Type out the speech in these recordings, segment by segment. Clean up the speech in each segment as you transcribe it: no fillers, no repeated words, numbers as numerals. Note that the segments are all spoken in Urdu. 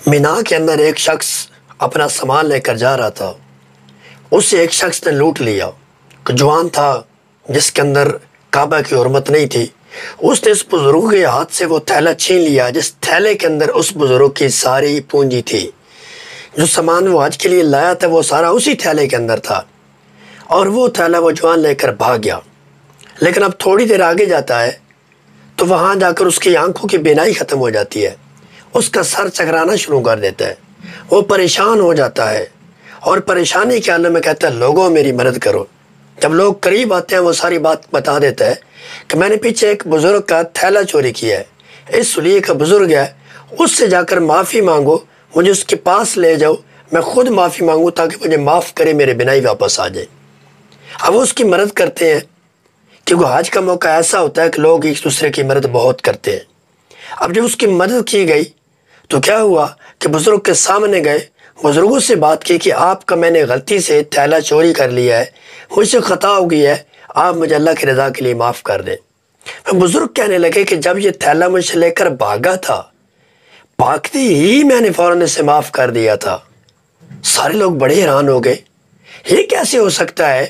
مینا کے اندر ایک شخص اپنا سامان لے کر جا رہا تھا۔ اسے ایک شخص نے لوٹ لیا۔ جوان تھا جس کے اندر کعبہ کی حرمت نہیں تھی۔ اس نے اس بزرگ کے ہاتھ سے وہ تھیلا چھین لیا جس تھیلے کے اندر اس بزرگ کی ساری پونجی تھی۔ جو سامان وہ حج کے لیے لایا تھا وہ سارا اسی تھیلے کے اندر تھا، اور وہ تھیلا وہ جوان لے کر بھاگ گیا۔ لیکن اب تھوڑی دیر آگے جاتا ہے تو وہاں جا کر اس کی آنکھوں کی بینائی ختم ہو جاتی ہے۔ اس کا سر چکرانا شروع کر دیتا ہے، وہ پریشان ہو جاتا ہے اور پریشانی کے عالم میں کہتا ہے لوگوں میری مدد کرو۔ جب لوگ قریب آتے ہیں وہ ساری بات بتا دیتا ہے کہ میں نے پیچھے ایک بزرگ کا تھیلا چوری کیا ہے، اس ولیے کا بزرگ ہے، اس سے جا کر معافی مانگو، مجھے اس کے پاس لے جاؤ، میں خود معافی مانگوں تاکہ مجھے معاف کرے، میرے بینائی واپس آ جائے۔ اب وہ اس کی مدد کرتے ہیں کیونکہ حج کا موقع ایسا ہوتا ہے کہ لوگ ایک دوسرے کی مدد بہت کرتے ہیں۔ اب جب اس کی مدد کی گئی تو کیا ہوا کہ بزرگ کے سامنے گئے، بزرگوں سے بات کی کہ آپ کا میں نے غلطی سے تھیلا چوری کر لیا ہے، مجھ سے خطا ہو گئی ہے، آپ مجھے اللہ کی رضا کے لیے معاف کر دیں۔ بزرگ کہنے لگے کہ جب یہ تھیلا مجھ سے لے کر بھاگا تھا، بھاگتے ہی میں نے فوراً اسے معاف کر دیا تھا۔ سارے لوگ بڑے حیران ہو گئے، یہ کیسے ہو سکتا ہے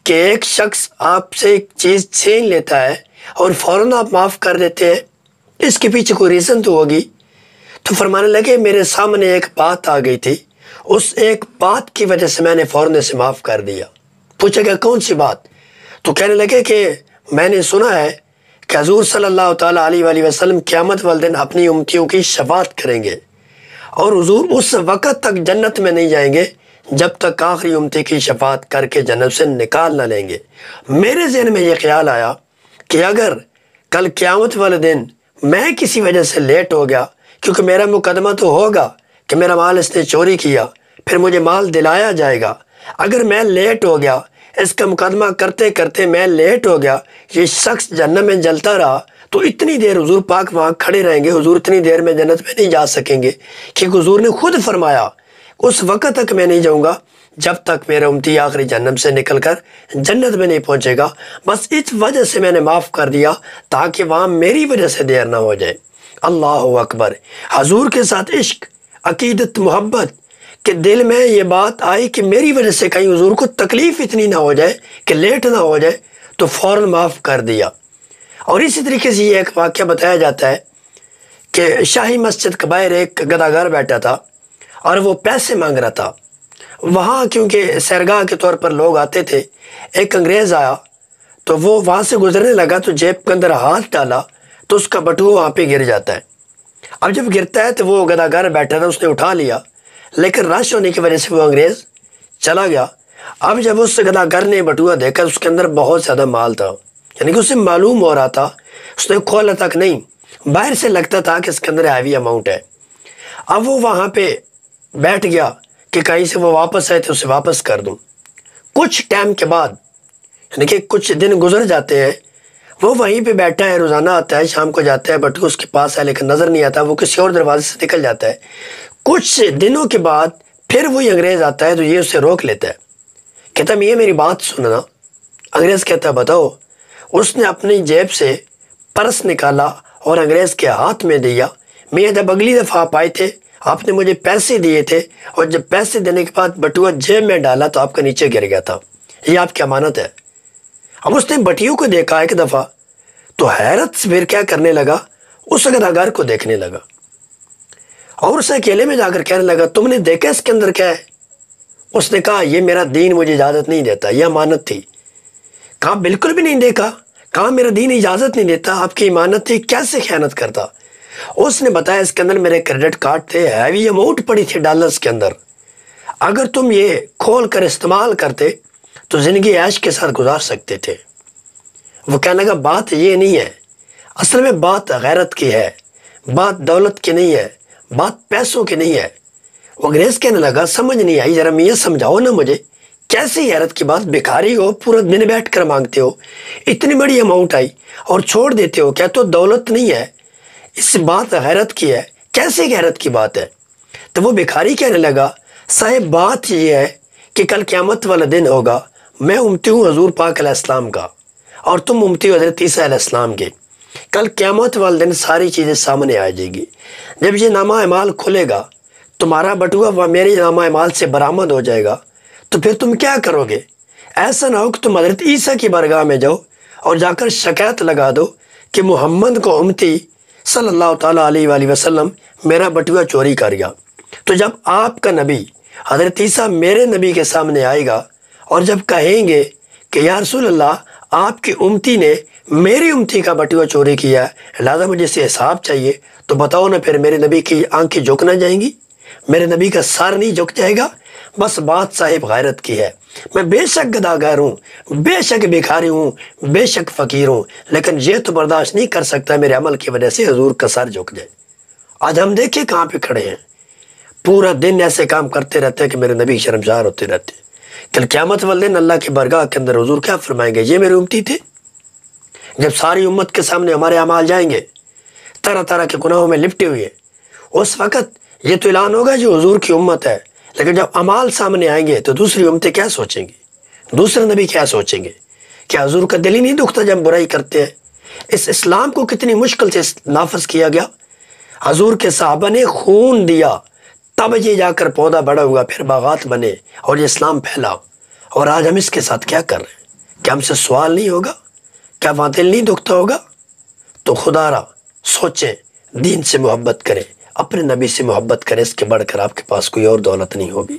کہ ایک شخص آپ سے ایک چیز چھین لیتا ہے اور فوراً آپ معاف کر دیتے ہیں؟ اس کے پیچھے کوئی ریزن تو ہوگی۔ تو فرمانے لگے میرے سامنے ایک بات آ گئی تھی، اس ایک بات کی وجہ سے میں نے فوراً اسے معاف کر دیا۔ پوچھا گیا کون سی بات؟ تو کہنے لگے کہ میں نے سنا ہے کہ حضور صلی اللہ تعالیٰ علیہ وآلہ وسلم قیامت والے دن اپنی امتیوں کی شفاعت کریں گے، اور حضور اس وقت تک جنت میں نہیں جائیں گے جب تک آخری امتی کی شفاعت کر کے جنت سے نکال نہ لیں گے۔ میرے ذہن میں یہ خیال آیا کہ اگر کل قیامت والے دن میں کسی وجہ سے لیٹ ہو گیا، کیونکہ میرا مقدمہ تو ہوگا کہ میرا مال اس نے چوری کیا، پھر مجھے مال دلایا جائے گا، اگر میں لیٹ ہو گیا، اس کا مقدمہ کرتے کرتے میں لیٹ ہو گیا، یہ شخص جہنم میں جلتا رہا، تو اتنی دیر حضور پاک وہاں کھڑے رہیں گے، حضور اتنی دیر میں جنت میں نہیں جا سکیں گے، کیونکہ حضور نے خود فرمایا اس وقت تک میں نہیں جاؤں گا جب تک میرا امتی آخری جہنم سے نکل کر جنت میں نہیں پہنچے گا۔ بس اس وجہ سے میں نے معاف کر دیا تاکہ وہاں میری وجہ سے دیر نہ ہو جائے۔ اللہ اکبر! حضور کے ساتھ عشق، عقیدت، محبت کہ دل میں یہ بات آئی کہ میری وجہ سے کہیں حضور کو تکلیف اتنی نہ ہو جائے کہ لیٹ نہ ہو جائے، تو فوراً معاف کر دیا۔ اور اسی طریقے سے یہ ایک واقعہ بتایا جاتا ہے کہ شاہی مسجد کے باہر ایک گداگر بیٹھا تھا اور وہ پیسے مانگ رہا تھا۔ وہاں کیونکہ سیرگاہ کے طور پر لوگ آتے تھے، ایک انگریز آیا تو وہ وہاں سے گزرنے لگا تو جیب کے اندر ہاتھ ڈالا تو اس کا بٹوا وہاں پہ گر جاتا ہے۔ اب جب گرتا ہے تو وہ گداگر بیٹھا تھا، اس نے اٹھا لیا، لیکن رش ہونے کی وجہ سے وہ انگریز چلا گیا۔ اب جب اس گداگر نے بٹوا دیکھا اس کے اندر بہت زیادہ مال تھا، یعنی کہ اسے معلوم ہو رہا تھا، اس نے کھولا تک نہیں، باہر سے لگتا تھا کہ اس کے اندر ہیوی اماؤنٹ ہے۔ اب وہ وہاں پہ بیٹھ گیا کہ کہیں سے وہ واپس آئے تو اسے واپس کر دوں۔ کچھ ٹائم کے بعد، یعنی کہ کچھ دن گزر جاتے ہیں، وہ وہیں پہ بیٹھا ہے، روزانہ آتا ہے، شام کو جاتا ہے، بٹوا اس کے پاس ہے لیکن نظر نہیں آتا، وہ کسی اور دروازے سے نکل جاتا ہے۔ کچھ دنوں کے بعد پھر وہی انگریز آتا ہے تو یہ اسے روک لیتا ہے، کہتا ہے یہ میری بات سننا۔ انگریز کہتا ہے بتاؤ۔ اس نے اپنی جیب سے پرس نکالا اور انگریز کے ہاتھ میں دیا۔ میں جب اگلی دفعہ آپ آئے تھے آپ نے مجھے پیسے دیے تھے، اور جب پیسے دینے کے بعد بٹوا جیب میں ڈالا تو آپ کا نیچے گر گیا تھا، یہ آپ کی امانت ہے۔ اب اس نے بٹیوں کو دیکھا ایک دفعہ تو حیرت سے پھر کیا کرنے لگا، اس گداگر کو دیکھنے لگا اور اسے اکیلے میں جا کر کہنے لگا تم نے دیکھا اس کے اندر کیا ہے؟ اس نے کہا یہ میرا دین مجھے اجازت نہیں دیتا، یہ امانت تھی۔ کہا بالکل بھی نہیں دیکھا، کہا میرا دین اجازت نہیں دیتا، آپ کی امانت تھی، کیسے خیانت کرتا؟ اس نے بتایا اس کے اندر میرے کریڈٹ کارڈ تھے، ہیوی اماؤنٹ پڑی تھی ڈالرز کے اندر، اگر تم یہ کھول کر استعمال کرتے تو زندگی عیش کے ساتھ گزار سکتے تھے۔ وہ کہنے لگا بات یہ نہیں ہے، اصل میں بات غیرت کی ہے، بات دولت کی نہیں ہے، بات پیسوں کی نہیں ہے۔ وہ انگریز کہنے لگا سمجھ نہیں آئی، ذرا میاں سمجھاؤ نا مجھے، کیسی حیرت کی بات، بھکاری ہو پورا دن بیٹھ کر مانگتے ہو، اتنی بڑی اماؤنٹ آئی اور چھوڑ دیتے ہو، کیا تو دولت نہیں ہے، اس بات غیرت کی ہے، کیسے غیرت کی بات ہے؟ تو وہ بھکاری کہنے لگا صاحب بات یہ ہے کہ کل قیامت والا دن ہوگا، میں امتی ہوں حضور پاک علیہ السلام کا اور تم امتی ہو حضرت عیسیٰ علیہ السلام کے۔ کل قیامت والے دن ساری چیزیں سامنے آ جائے گی، جب یہ نامہ اعمال کھلے گا تمہارا بٹوا وہ میرے نامہ مال سے برآمد ہو جائے گا تو پھر تم کیا کرو گے؟ ایسا نہ ہو کہ تم حضرت عیسیٰ کی بارگاہ میں جاؤ اور جا کر شکایت لگا دو کہ محمد کو امتی صلی اللہ تعالیٰ علیہ وآلہ وسلم میرا بٹوا چوری کر گیا۔ تو جب آپ کا نبی حضرت عیسیٰ میرے نبی کے سامنے آئے گا اور جب کہیں گے کہ یا رسول اللہ آپ کی امتی نے میری امتی کا بٹوا چوری کیا ہے، لہٰذا مجھے سے حساب چاہیے، تو بتاؤ نا پھر میرے نبی کی آنکھیں جھک نہ جائیں گی؟ میرے نبی کا سر نہیں جھک جائے گا؟ بس بات صاحب غیرت کی ہے۔ میں بے شک گداگر ہوں، بے شک بھکاری ہوں، بے شک فقیر ہوں، لیکن یہ تو برداشت نہیں کر سکتا میرے عمل کی وجہ سے حضور کا سر جھک جائے۔ آج ہم دیکھیں کہاں پہ کھڑے ہیں، پورا دن ایسے کام کرتے رہتے ہیں کہ میرے نبی شرمسار ہوتے رہتے ہیں۔ کل قیامت والے دن اللہ کی بارگاہ کے اندر حضور کیا فرمائیں گے؟ یہ میرے امتی تھے؟ جب ساری امت کے سامنے ہمارے اعمال جائیں گے طرح طرح کے گناہوں میں لپٹے ہوئے، اس وقت یہ تو اعلان ہوگا جو حضور کی امت ہے، لیکن جب اعمال سامنے آئیں گے تو دوسری امتیں کیا سوچیں گی؟ دوسرے نبی کیا سوچیں گے؟ کیا حضور کا دل ہی نہیں دکھتا جب برائی کرتے ہیں؟ اس اسلام کو کتنی مشکل سے نافذ کیا گیا، حضور کے صحابہ نے خون دیا تب یہ جا کر پودا بڑا ہوا، پھر باغات بنے اور یہ اسلام پھیلا، اور آج ہم اس کے ساتھ کیا کر رہے ہیں؟ کیا ہم سے سوال نہیں ہوگا؟ کیا وہاں دل نہیں دکھتا ہوگا؟ تو خدا را سوچیں، دین سے محبت کریں، اپنے نبی سے محبت کریں، اس کے بڑھ کر آپ کے پاس کوئی اور دولت نہیں ہوگی۔